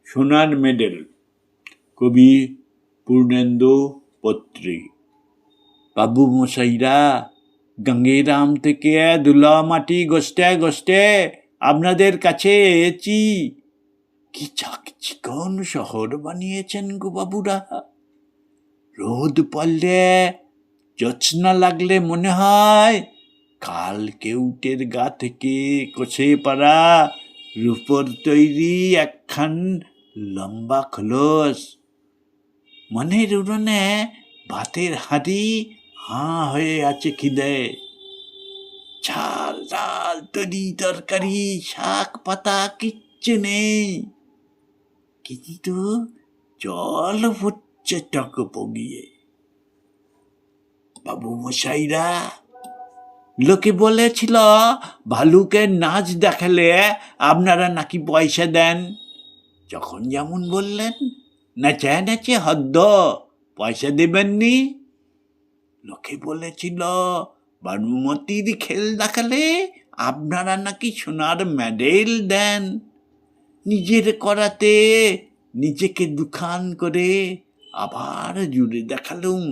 সোনার মেডেল। কবি পূর্ণেন্দু পত্রী। বাবু মশাইরা, গাঙ্গেরাম থেকে ধুলা মাটি গসতে গসতে আপনাদের কাছে এসেছি। কি চিকন শহর বানিয়েছেন গো বাবুরা। রোদ পড়লে, জ্যোৎস্না লাগলে মনে হয় কাল কেউটের গা থেকে কষে পাড়া রূপর তৈরি একখান লম্বা খোলস। মনের উড়নে ভাতের হাঁড়ি হাঁ হয়ে আছে খিদে। ঝাল ডাল তরি তরকারি শাক পাতা কিচ্ছু নেই, কিন্তু জল হচ্ছে টক পগিয়ে। বাবু মশাইরা, লোকে বলেছিল ভালুকের নাচ দেখালে আপনারা নাকি পয়সা দেন। যখন যেমন বললেন নেচে নেচে হদ্দ, পয়সা দেবেননি। লোকে বলেছিল বানুমতির খেল দেখালে আপনারা নাকি সোনার মেডেল দেন। নিজের করাতে নিজেকে দুখান করে আবার জুড়ে দেখালুম।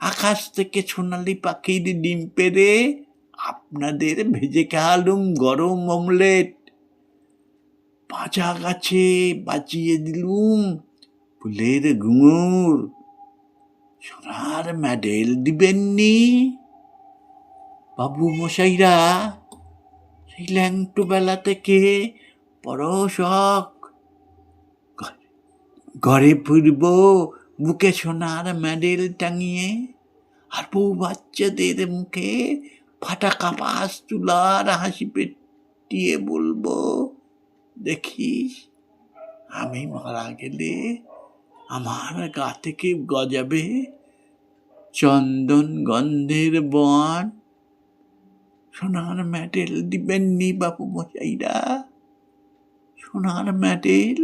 আকাশ থেকে সোনালি পাখির ডিম পেড়ে আপনাদের ভেজে খাওয়ালুম গরম অমলেট। ভাজা গাছে বাজিয়ে দিলুম ফুলের ঘুঙুর। সোনার মেডেল দিবেননি? বাবু মশাইরা, সেই ল্যাংটো বেলা থেকে বড় শখ। ঘরে ফিরব বুকে সোনার মেডেল টাঙিয়ে, আর বউ বাচ্চাদের মুখে ফাটা কাপাস তুলার হাসি পেটিয়ে বলবো, দেখিস আমি মারা গেলে আমার গা থেকে গজাবে চন্দন গন্ধের বন। সোনার মেডেল দিবেননি বাবু মশাইরা? সোনার মেডেল?